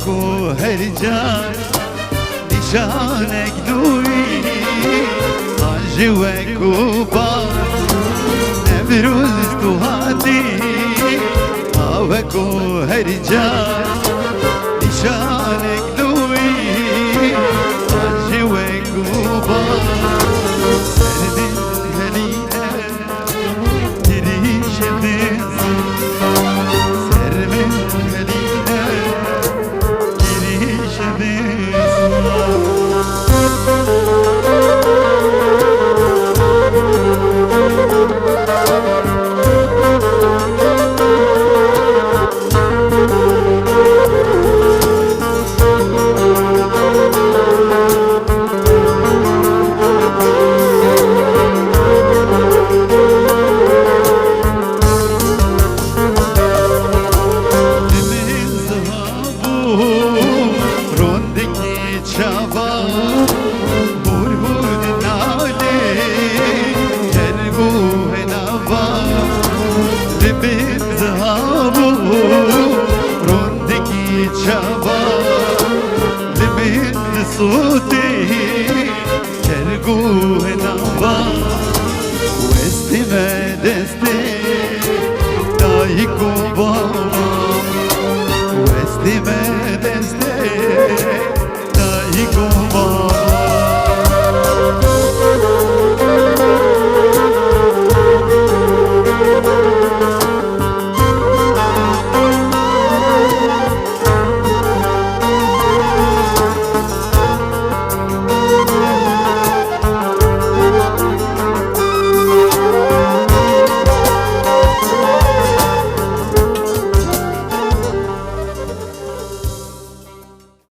کو هر جان نشانك دوي عجوك وبار نبرز تهاتي هاوكو هر جان نشانك دوي عجوك وبار سردن هليلة تريش بنز سرمن هليلة تريش بنز صوتي كرقوه نوبا وستي ما دستي دايكو بابا وستي ما